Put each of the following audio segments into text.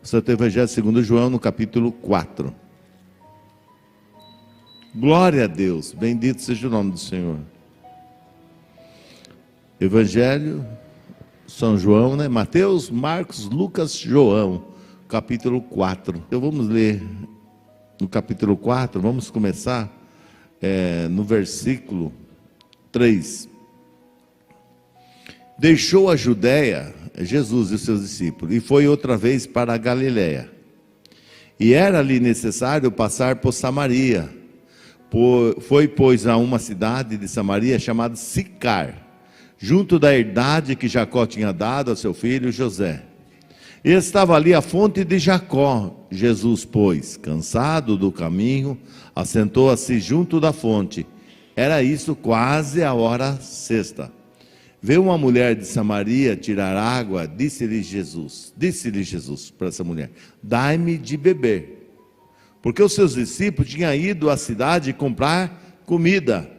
Santo Evangelho segundo João, no capítulo 4. Glória a Deus, bendito seja o nome do Senhor. Evangelho, São João, né? Mateus, Marcos, Lucas, João, capítulo 4. Então vamos ler no capítulo 4, vamos começar no versículo 3. Deixou a Judéia, Jesus e os seus discípulos, e foi outra vez para a Galiléia. E era-lhe necessário passar por Samaria. Foi, pois, a uma cidade de Samaria chamada Sicar, junto da herdade que Jacó tinha dado a seu filho José. E estava ali a fonte de Jacó. Jesus, pois, cansado do caminho, assentou-se junto da fonte. Era isso quase a hora sexta. Veio uma mulher de Samaria tirar água, disse-lhe Jesus para essa mulher: dai-me de beber. Porque os seus discípulos tinham ido à cidade comprar comida.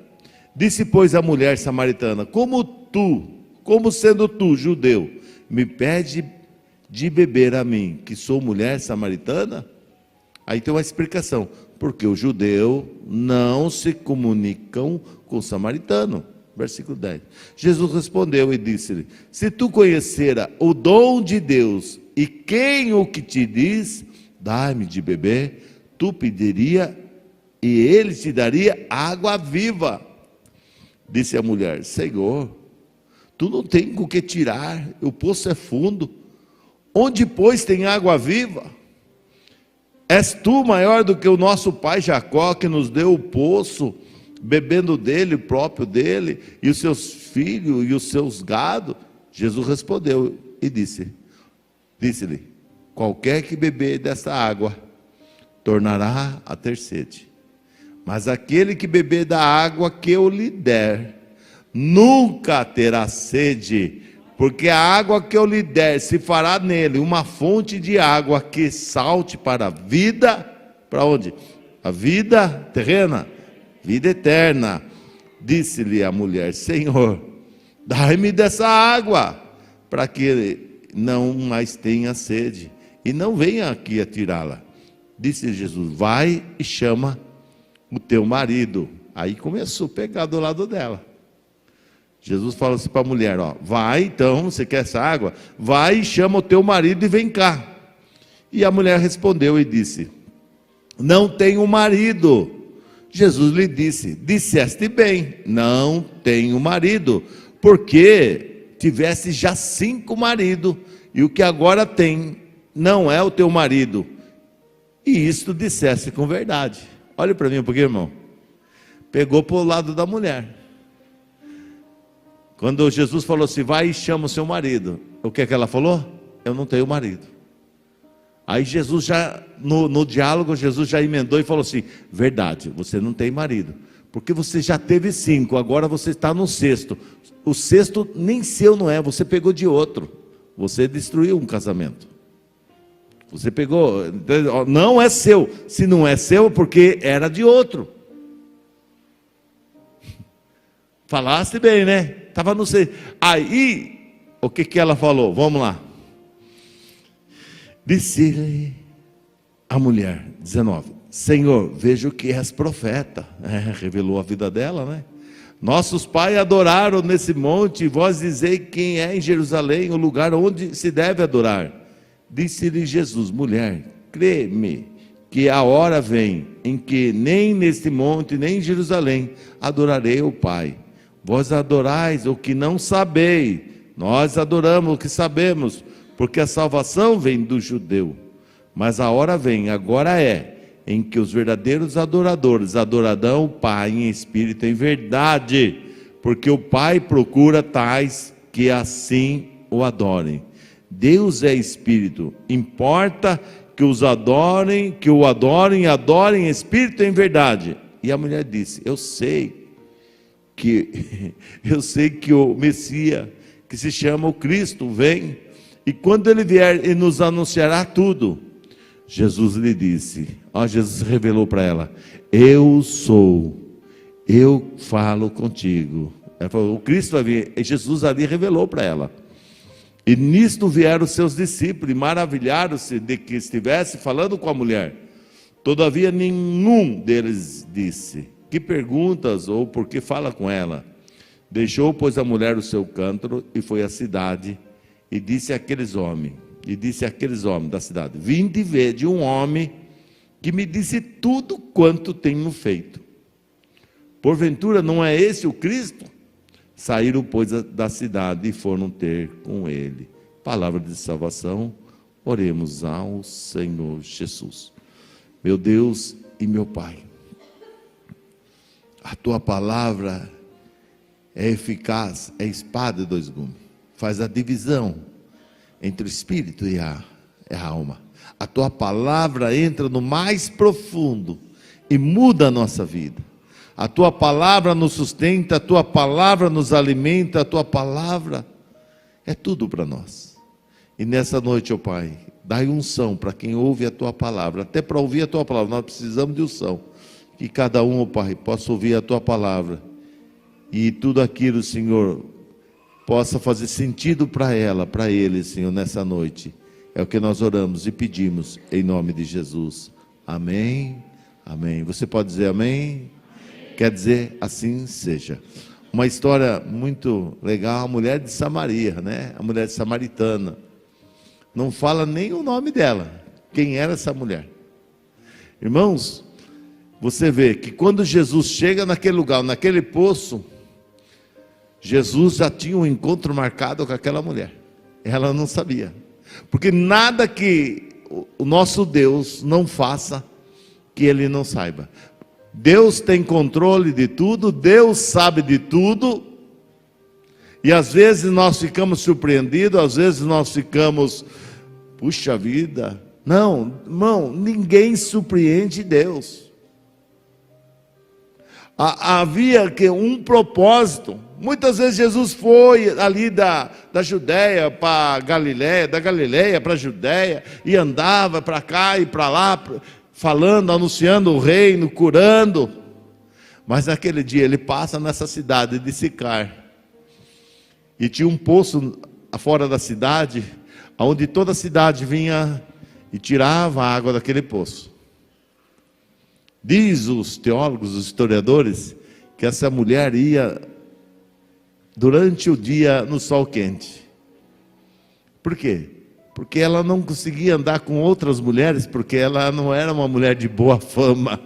Disse, pois, a mulher samaritana: como sendo tu, judeu, me pede de beber a mim, que sou mulher samaritana? Aí tem uma explicação: porque o judeu não se comunicam com o samaritano. Versículo 10. Jesus respondeu e disse-lhe: se tu conhecera o dom de Deus, e quem o que te diz, dai-me de beber, tu pediria, e ele te daria água viva. Disse a mulher: Senhor, tu não tem com que tirar, o poço é fundo. Onde, pois, tem água viva? És tu maior do que o nosso pai Jacó, que nos deu o poço, bebendo dele, próprio dele, e os seus filhos e os seus gado? Jesus respondeu e disse-lhe: qualquer que beber dessa água tornará a ter sede, mas aquele que beber da água que eu lhe der nunca terá sede, porque a água que eu lhe der se fará nele uma fonte de água que salte para a vida. Para onde? A vida terrena, vida eterna. Disse-lhe a mulher: Senhor, dai-me dessa água, para que não mais tenha sede, e não venha aqui a tirá-la. Disse Jesus: vai e chama o teu marido. Aí começou a pegar do lado dela. Jesus fala assim para a mulher: vai então, você quer essa água? Vai e chama o teu marido e vem cá. E a mulher respondeu e disse: não tenho marido. Jesus lhe disse: disseste bem, não tenho marido, porque tivesse já 5 maridos, e o que agora tem não é o teu marido. E isto dissesse com verdade. Olha para mim um pouquinho, irmão. Pegou para o lado da mulher. Quando Jesus falou assim: vai e chama o seu marido, o que é que ela falou? Eu não tenho marido. Aí Jesus já, no diálogo, Jesus já emendou e falou assim: verdade, você não tem marido, porque você já teve 5, agora você está no 6º. O 6º nem seu não é, você pegou de outro. Você destruiu um casamento. Você pegou, não é seu. Se não é seu, porque era de outro. Falaste bem, né? Estava no seu. Aí, o que ela falou? Vamos lá. Disse-lhe a mulher, 19: Senhor, vejo que és profeta. Revelou a vida dela, né? Nossos pais adoraram nesse monte, e vós dizei quem é em Jerusalém o lugar onde se deve adorar. Disse-lhe Jesus: mulher, crê-me que a hora vem em que nem neste monte, nem em Jerusalém adorarei o Pai. Vós adorais o que não sabeis, nós adoramos o que sabemos, porque a salvação vem do judeu. Mas a hora vem, agora é, em que os verdadeiros adoradores adorarão o Pai em espírito e em verdade, porque o Pai procura tais que assim o adorem. Deus é espírito, importa que o adorem em espírito e em verdade. E a mulher disse: eu sei que o Messias, que se chama o Cristo, vem, e quando ele vier, ele nos anunciará tudo. Jesus lhe disse, Jesus revelou para ela: eu sou, eu falo contigo. Ela falou: o Cristo vai vir. E Jesus ali revelou para ela. E nisto vieram os seus discípulos, e maravilharam-se de que estivesse falando com a mulher. Todavia nenhum deles disse: que perguntas, ou por que fala com ela? Deixou, pois, a mulher o seu cântaro, e foi à cidade, e disse àqueles homens da cidade: vinde e vede um homem que me disse tudo quanto tenho feito. Porventura não é esse o Cristo? Saíram, pois, da cidade e foram ter com ele. Palavra de salvação, oremos ao Senhor Jesus. Meu Deus e meu Pai, a Tua palavra é eficaz, é espada de dois gumes, faz a divisão entre o espírito e a alma. A Tua palavra entra no mais profundo e muda a nossa vida. A Tua palavra nos sustenta, a Tua palavra nos alimenta, a Tua palavra é tudo para nós. E nessa noite, ó Pai, dai unção para quem ouve a Tua palavra, até para ouvir a Tua palavra, nós precisamos de unção. Que cada um, ó Pai, possa ouvir a Tua palavra e tudo aquilo, Senhor, possa fazer sentido para ela, para ele, Senhor, nessa noite. É o que nós oramos e pedimos em nome de Jesus. Amém, amém. Você pode dizer amém? Quer dizer, assim seja. Uma história muito legal, a mulher de Samaria, né? A mulher samaritana. Não fala nem o nome dela. Quem era essa mulher? Irmãos, você vê que quando Jesus chega naquele lugar, naquele poço, Jesus já tinha um encontro marcado com aquela mulher. Ela não sabia. Porque nada que o nosso Deus não faça, que Ele não saiba. Deus tem controle de tudo, Deus sabe de tudo, e às vezes nós ficamos surpreendidos, às vezes nós ficamos, puxa vida, não, irmão, ninguém surpreende Deus. Havia que um propósito. Muitas vezes Jesus foi ali da Judéia para Galiléia, da Galiléia para a Judéia, e andava para cá e para lá, falando, anunciando o reino, curando. Mas naquele dia ele passa nessa cidade de Sicar, e tinha um poço fora da cidade, onde toda a cidade vinha e tirava a água daquele poço. Diz os teólogos, os historiadores, que essa mulher ia durante o dia no sol quente. Por quê? Porque ela não conseguia andar com outras mulheres, porque ela não era uma mulher de boa fama.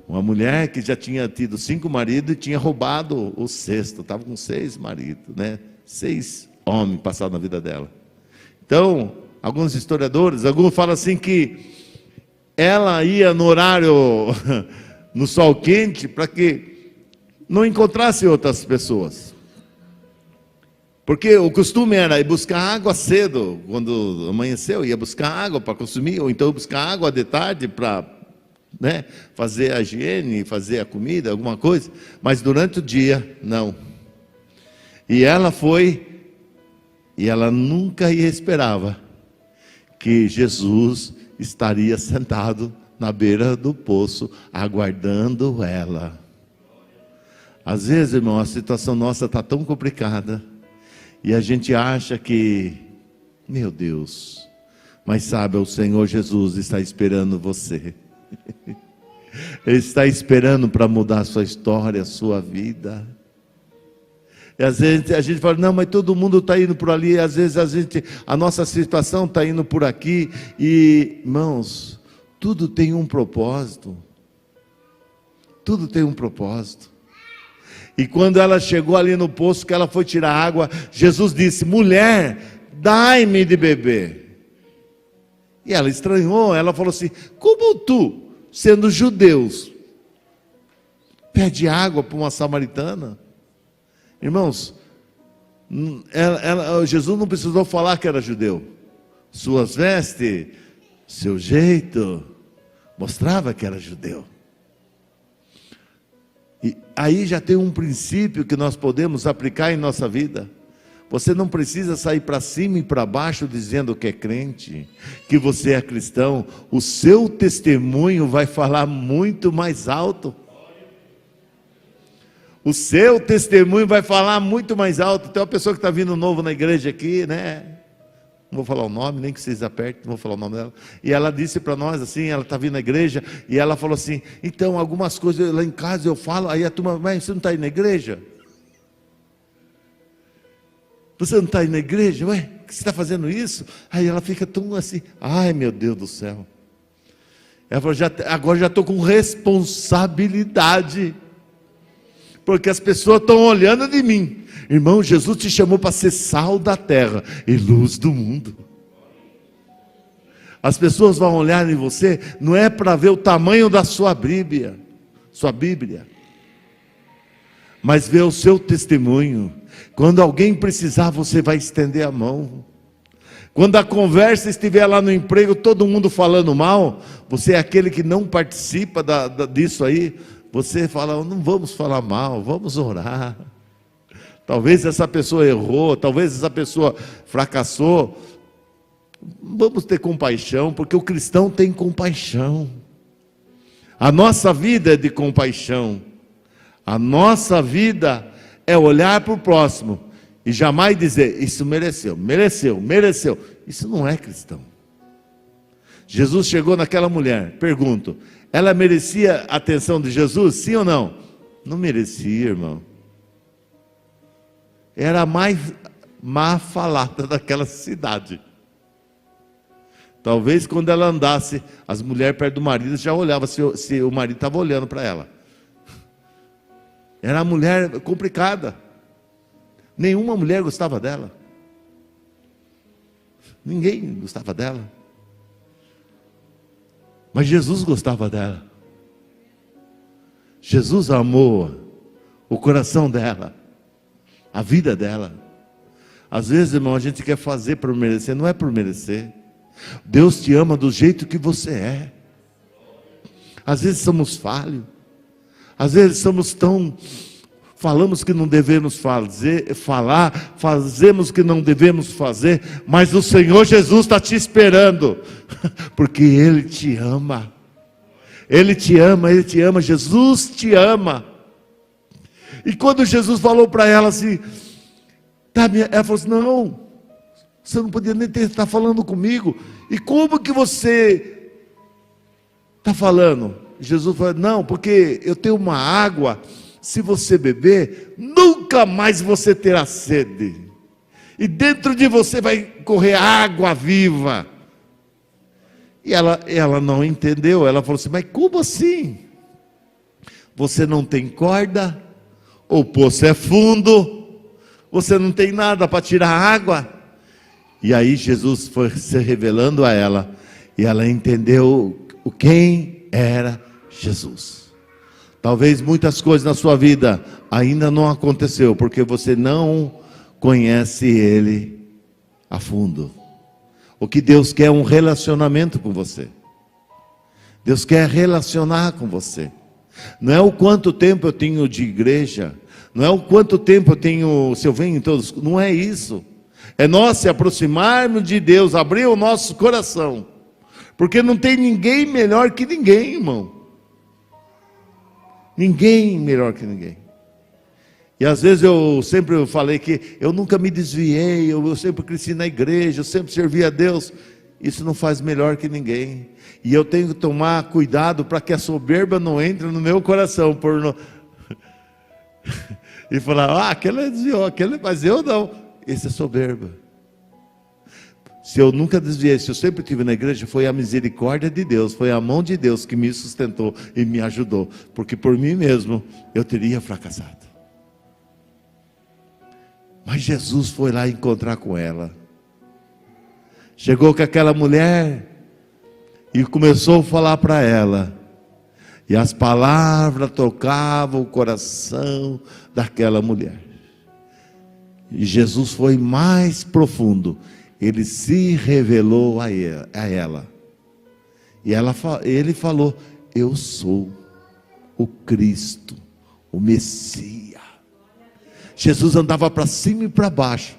Uma mulher que já tinha tido 5 maridos e tinha roubado o 6º, estava com 6 maridos, né? 6 homens passados na vida dela. Então, alguns historiadores, alguns falam assim que ela ia no horário, no sol quente, para que não encontrasse outras pessoas. Porque o costume era ir buscar água cedo, quando amanheceu, ia buscar água para consumir, ou então buscar água de tarde para, né, fazer a higiene, fazer a comida, alguma coisa. Mas durante o dia, não. E ela foi, e ela nunca esperava que Jesus estaria sentado na beira do poço, aguardando ela. Às vezes, irmão, a situação nossa está tão complicada, e a gente acha que, meu Deus, mas sabe, o Senhor Jesus está esperando você. Ele está esperando para mudar a sua história, a sua vida. E às vezes a gente fala, não, mas todo mundo está indo por ali. Às vezes a nossa situação está indo por aqui. E, irmãos, tudo tem um propósito. Tudo tem um propósito. E quando ela chegou ali no poço, que ela foi tirar água, Jesus disse, mulher, dai-me de beber. E ela estranhou, ela falou assim, como tu, sendo judeus, pede água para uma samaritana? Irmãos, Jesus não precisou falar que era judeu. Suas vestes, seu jeito, mostrava que era judeu. E aí já tem um princípio que nós podemos aplicar em nossa vida. Você não precisa sair para cima e para baixo dizendo que é crente, que você é cristão. O seu testemunho vai falar muito mais alto. O seu testemunho vai falar muito mais alto. Tem uma pessoa que está vindo novo na igreja aqui, né? Não vou falar o nome, nem que vocês apertem, não vou falar o nome dela. E ela disse para nós assim, ela está vindo na igreja, e ela falou assim, então algumas coisas lá em casa eu falo, aí a turma, mas você não está aí na igreja? Você não está aí na igreja? Ué, que você está fazendo isso? Aí ela fica tão assim, ai meu Deus do céu. Ela falou, agora já estou com responsabilidade, porque as pessoas estão olhando de mim. Irmão, Jesus te chamou para ser sal da terra e luz do mundo. As pessoas vão olhar em você, não é para ver o tamanho da sua Bíblia, mas ver o seu testemunho. Quando alguém precisar, você vai estender a mão. Quando a conversa estiver lá no emprego, todo mundo falando mal, você é aquele que não participa disso aí, você fala, não vamos falar mal, vamos orar. Talvez essa pessoa errou, talvez essa pessoa fracassou. Vamos ter compaixão, porque o cristão tem compaixão. A nossa vida é de compaixão. A nossa vida é olhar para o próximo e jamais dizer, isso mereceu. Isso não é cristão. Jesus chegou naquela mulher, pergunto, ela merecia a atenção de Jesus, sim ou não? Não merecia, irmão. Era a mais má falada daquela cidade. Talvez quando ela andasse, as mulheres perto do marido já olhavam se o marido estava olhando para ela. Era uma mulher complicada. Nenhuma mulher gostava dela. Ninguém gostava dela. Mas Jesus gostava dela. Jesus amou o coração dela, a vida dela. Às vezes, irmão, a gente quer fazer por merecer, não é por merecer. Deus te ama do jeito que você é. Às vezes somos falhos. Às vezes falamos que não devemos falar, fazemos que não devemos fazer, mas o Senhor Jesus está te esperando, porque Ele te ama. Ele te ama, Ele te ama, Jesus te ama. E quando Jesus falou para ela assim, ela falou assim, não, você não podia nem estar falando comigo. E como que você está falando? Jesus falou, não, porque eu tenho uma água, se você beber, nunca mais você terá sede. E dentro de você vai correr água viva. E ela não entendeu, ela falou assim, mas como assim? Você não tem corda, o poço é fundo, você não tem nada para tirar água. E aí Jesus foi se revelando a ela, e ela entendeu quem era Jesus. Talvez muitas coisas na sua vida ainda não aconteceu, porque você não conhece Ele a fundo. O que Deus quer é um relacionamento com você. Deus quer relacionar com você. Não é o quanto tempo eu tenho de igreja, não é o quanto tempo eu tenho, se eu venho em todos, não é isso. É nós se aproximarmos de Deus, abrir o nosso coração, porque não tem ninguém melhor que ninguém, irmão. Ninguém melhor que ninguém. E às vezes eu sempre falei que eu nunca me desviei, eu sempre cresci na igreja, eu sempre servi a Deus. Isso não faz melhor que ninguém. E eu tenho que tomar cuidado para que a soberba não entre no meu coração, e falar, aquele desviou, mas eu não. Esse é soberba. Se eu nunca desviei, se eu sempre estive na igreja, foi a misericórdia de Deus, foi a mão de Deus que me sustentou e me ajudou, porque por mim mesmo eu teria fracassado. Mas Jesus foi lá encontrar com ela. Chegou com aquela mulher e começou a falar para ela. E as palavras tocavam o coração daquela mulher. E Jesus foi mais profundo. Ele se revelou a ela. E ele falou, eu sou o Cristo, o Messias. Jesus andava para cima e para baixo.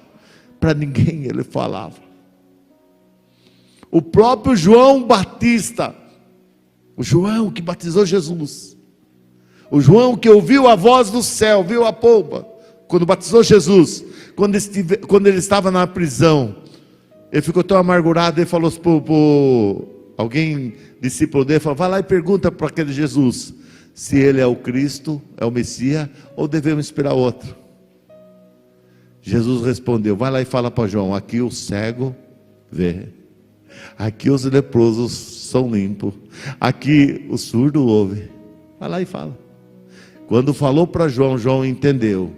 Para ninguém ele falava. O próprio João Batista, o João que batizou Jesus, O João que ouviu a voz do céu, viu a pomba, quando batizou Jesus, quando ele estava na prisão, ele ficou tão amargurado, ele falou para alguém, discípulo dele, falou: vai lá e pergunta para aquele Jesus, se ele é o Cristo, é o Messias, ou devemos esperar outro. Jesus respondeu: vai lá e fala para João, aqui o cego vê, aqui os leprosos são limpos, aqui o surdo ouve. Vai lá e fala. Quando falou para João, João entendeu.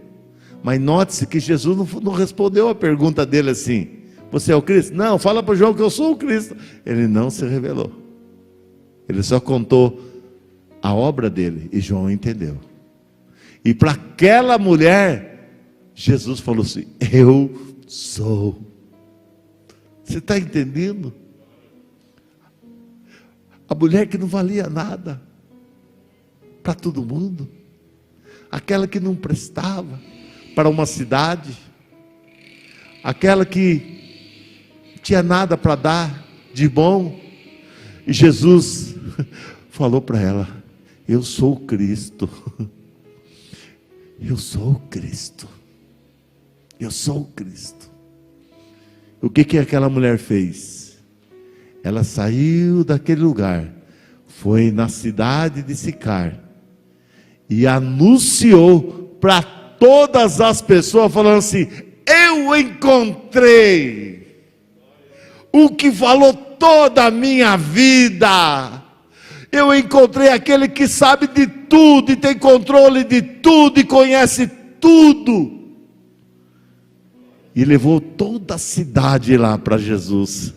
Mas note-se que Jesus não respondeu a pergunta dele assim: você é o Cristo? Não, fala para João que eu sou o Cristo. Ele não se revelou. Ele só contou a obra dele e João entendeu. E para aquela mulher, Jesus falou assim: eu sou. Você está entendendo? A mulher que não valia nada para todo mundo, aquela que não prestava para uma cidade, aquela que tinha nada para dar de bom, e Jesus falou para ela: eu sou o Cristo, eu sou o Cristo, eu sou o Cristo. O que aquela mulher fez? Ela saiu daquele lugar, foi na cidade de Sicar e anunciou para todas as pessoas, falando assim: eu encontrei o que falou toda a minha vida. Eu encontrei aquele que sabe de tudo, e tem controle de tudo, e conhece tudo. E levou toda a cidade lá para Jesus.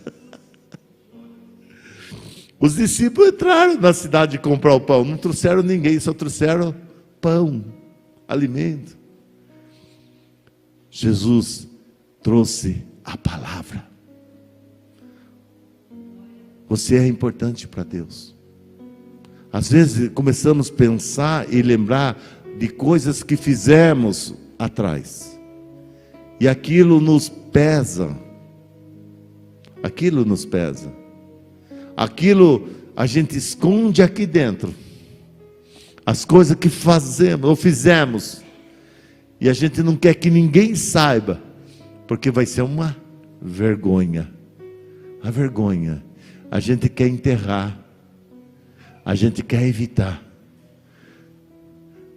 Os discípulos entraram na cidade comprar o pão, não trouxeram ninguém, só trouxeram pão, alimento. Jesus trouxe a palavra. Você é importante para Deus. Às vezes começamos a pensar e lembrar de coisas que fizemos atrás, e aquilo nos pesa. Aquilo nos pesa. Aquilo a gente esconde aqui dentro. As coisas que fazemos ou fizemos, e a gente não quer que ninguém saiba, porque vai ser uma vergonha. A vergonha a gente quer enterrar, a gente quer evitar.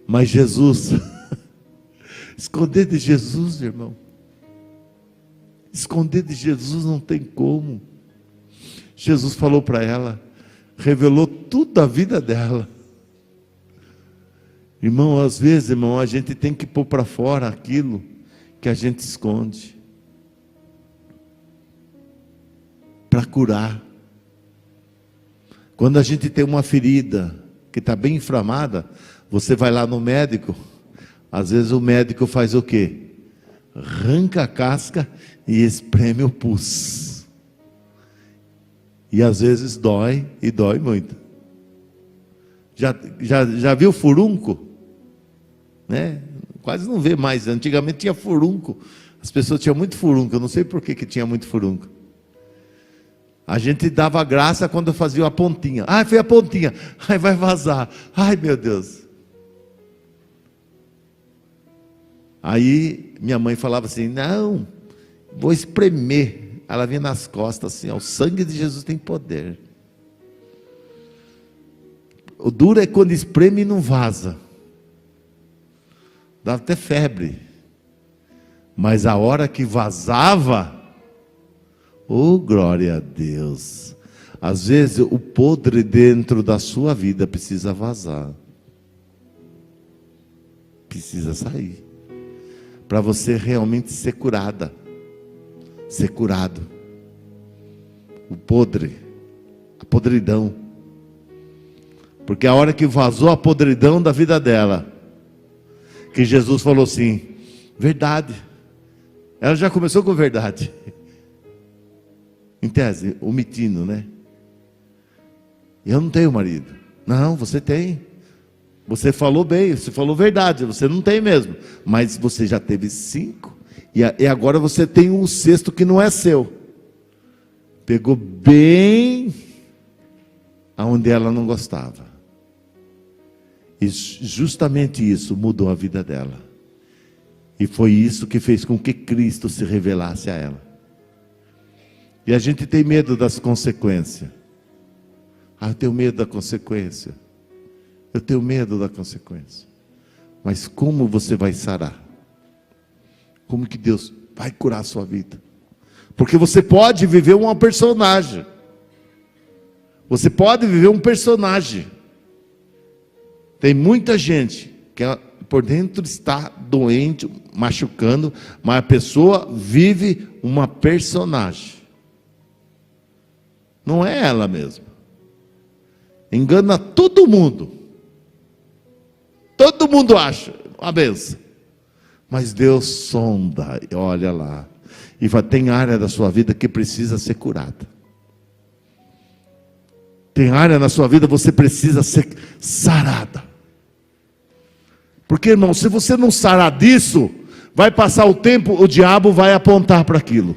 Mas Jesus, esconder de Jesus, irmão, esconder de Jesus não tem como. Jesus falou para ela, revelou tudo a vida dela. Irmão, às vezes, irmão, a gente tem que pôr para fora aquilo que a gente esconde, para curar. Quando a gente tem uma ferida que está bem inflamada, você vai lá no médico, às vezes o médico faz o quê? Arranca a casca e espreme o pus. E às vezes dói, e dói muito. Já viu furúnculo? Né? Quase não vê mais. Antigamente tinha furúnculo. As pessoas tinham muito furúnculo. Eu não sei por que tinha muito furúnculo. A gente dava graça quando fazia a pontinha. Ah, foi a pontinha. Ai, vai vazar. Ai, meu Deus. Aí minha mãe falava assim: não, vou espremer. Ela vinha nas costas assim: ó, o sangue de Jesus tem poder. O duro é quando espreme e não vaza. Dá até febre. Mas a hora que vazava, oh, glória a Deus. Às vezes o podre dentro da sua vida precisa vazar. Precisa sair. Para você realmente ser curada. Ser curado. O podre. A podridão. Porque a hora que vazou a podridão da vida dela, que Jesus falou assim: verdade. Ela já começou com verdade. Em tese, omitindo, né? Eu não tenho marido. Não, você tem. Você falou bem, você falou verdade, você não tem mesmo. Mas você já teve 5, e agora você tem um 6º que não é seu. Pegou bem aonde ela não gostava. E justamente isso mudou a vida dela. E foi isso que fez com que Cristo se revelasse a ela. E a gente tem medo das consequências. Eu tenho medo da consequência. Eu tenho medo da consequência. Mas como você vai sarar? Como que Deus vai curar a sua vida? Porque você pode viver uma personagem. Você pode viver um personagem. Tem muita gente que por dentro está doente, machucando, mas a pessoa vive uma personagem. Não é ela mesma. Engana todo mundo. Todo mundo acha uma benção. Mas Deus sonda, olha lá. E tem área da sua vida que precisa ser curada. Tem área na sua vida que você precisa ser sarada. Porque, irmão, se você não sarar disso, vai passar o tempo, o diabo vai apontar para aquilo.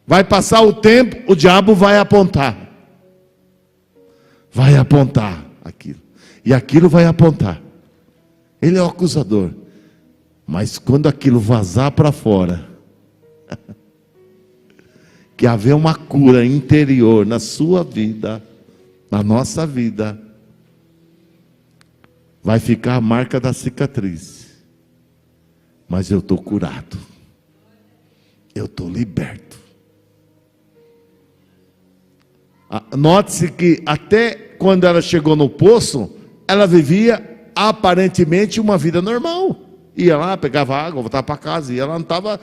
Vai passar o tempo, o diabo vai apontar. Vai apontar aquilo. E aquilo vai apontar. Ele é o acusador. Mas quando aquilo vazar para fora, que haver uma cura interior na sua vida, na nossa vida, vai ficar a marca da cicatriz. Mas eu estou curado. Eu estou liberto. Note-se que até quando ela chegou no poço, ela vivia aparentemente uma vida normal. Ia lá, pegava água, voltava para casa. E ela não estava,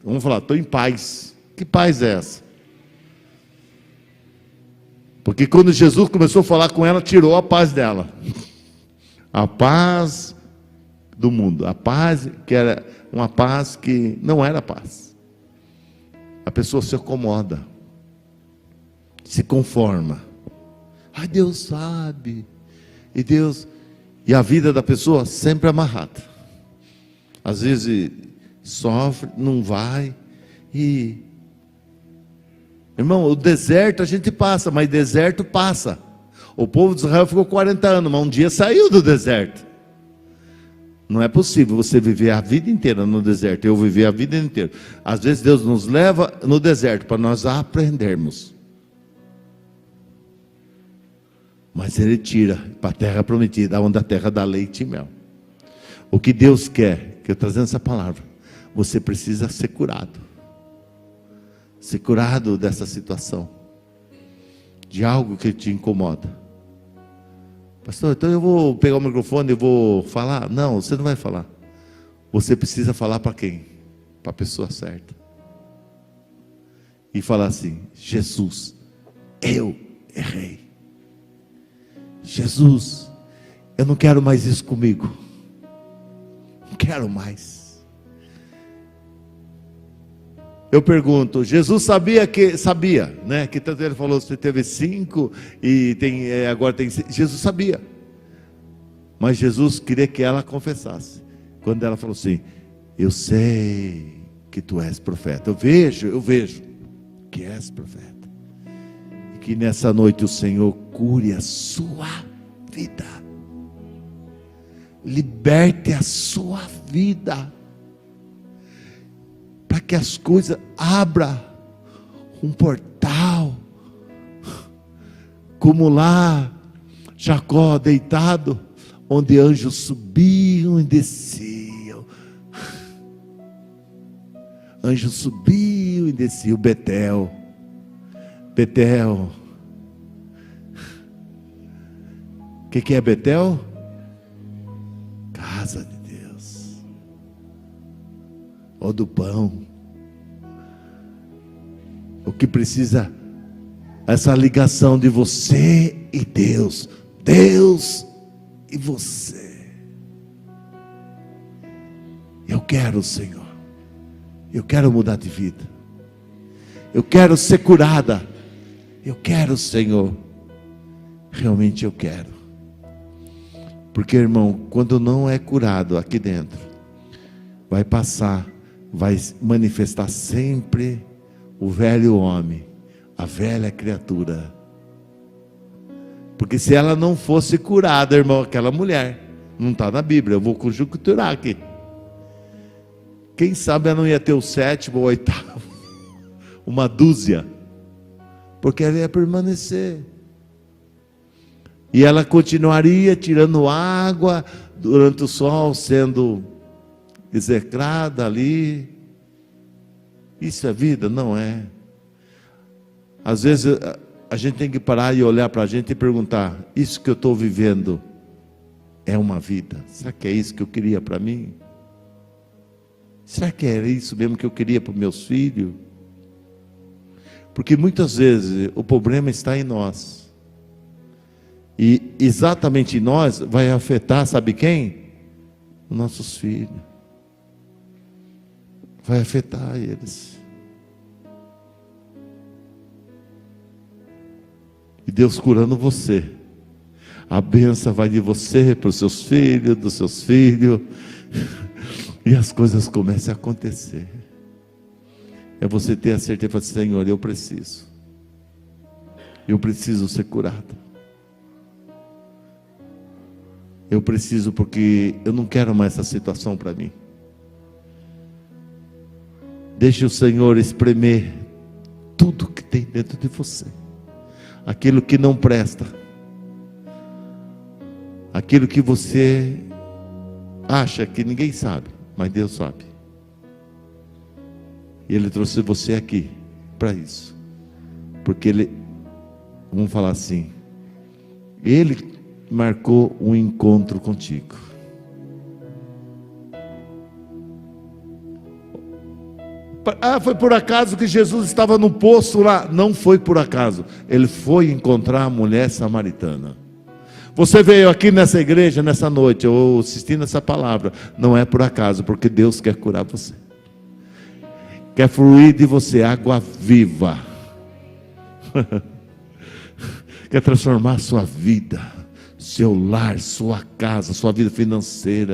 vamos falar, estou em paz. Que paz é essa? Porque quando Jesus começou a falar com ela, tirou a paz dela. A paz do mundo. A paz que era uma paz que não era paz. A pessoa se acomoda. Se conforma. Deus sabe. E a vida da pessoa sempre amarrada. Às vezes sofre, não vai. Irmão, o deserto a gente passa, mas deserto passa. O povo de Israel ficou 40 anos, mas um dia saiu do deserto. Não é possível você viver a vida inteira no deserto. Eu vivi a vida inteira. Às vezes Deus nos leva no deserto para nós aprendermos. Mas Ele tira para a terra prometida, onde a terra dá leite e mel. O que Deus quer, que eu trazendo essa palavra, você precisa ser curado. Ser curado dessa situação. De algo que te incomoda. Pastor, então eu vou pegar o microfone e vou falar? Não, você não vai falar. Você precisa falar para quem? Para a pessoa certa. E falar assim: Jesus, eu errei. Jesus, eu não quero mais isso comigo. Não quero mais. Eu pergunto, Jesus sabia, né? Que tanto ele falou, você teve 5 e agora tem 6. Jesus sabia. Mas Jesus queria que ela confessasse. Quando ela falou assim: eu sei que tu és profeta. Eu vejo que és profeta. E que nessa noite o Senhor cure a sua vida. Liberte a sua vida. Para que as coisas abra um portal, como lá Jacó deitado, onde anjos subiam e desciam. Anjos subiam e desciam. Betel. O que é Betel? Casa de Deus. Ou do pão. O que precisa, essa ligação de você e Deus. Deus e você. Eu quero, Senhor. Eu quero mudar de vida. Eu quero ser curada. Eu quero, Senhor. Realmente eu quero. Porque, irmão, quando não é curado aqui dentro, vai passar, vai manifestar sempre o velho homem, a velha criatura. Porque se ela não fosse curada, irmão, aquela mulher, não está na Bíblia, eu vou conjecturar aqui. Quem sabe ela não ia ter o 7º ou 8º, uma dúzia, porque ela ia permanecer. E ela continuaria tirando água durante o sol, sendo execrada ali. Isso é vida? Não é. Às vezes a gente tem que parar e olhar para a gente e perguntar: isso que eu estou vivendo é uma vida? Será que é isso que eu queria para mim? Será que era isso mesmo que eu queria para os meus filhos? Porque muitas vezes o problema está em nós. E exatamente em nós vai afetar, sabe quem? Os nossos filhos. Vai afetar eles. E Deus curando você, a bênção vai de você para os seus filhos, dos seus filhos, e as coisas começam a acontecer. É você ter a certeza de: Senhor, eu preciso ser curado. Eu preciso, porque eu não quero mais essa situação para mim. Deixe o Senhor espremer tudo que tem dentro de você, aquilo que não presta, aquilo que você acha que ninguém sabe, mas Deus sabe. E Ele trouxe você aqui para isso, porque Ele, vamos falar assim, Ele marcou um encontro contigo. Foi por acaso que Jesus estava no poço lá? Não foi por acaso. Ele foi encontrar a mulher samaritana. Você veio aqui nessa igreja, nessa noite, ou assistindo essa palavra, não é por acaso, porque Deus quer curar você. Quer fluir de você água viva. Quer transformar a sua vida, seu lar, sua casa, sua vida financeira.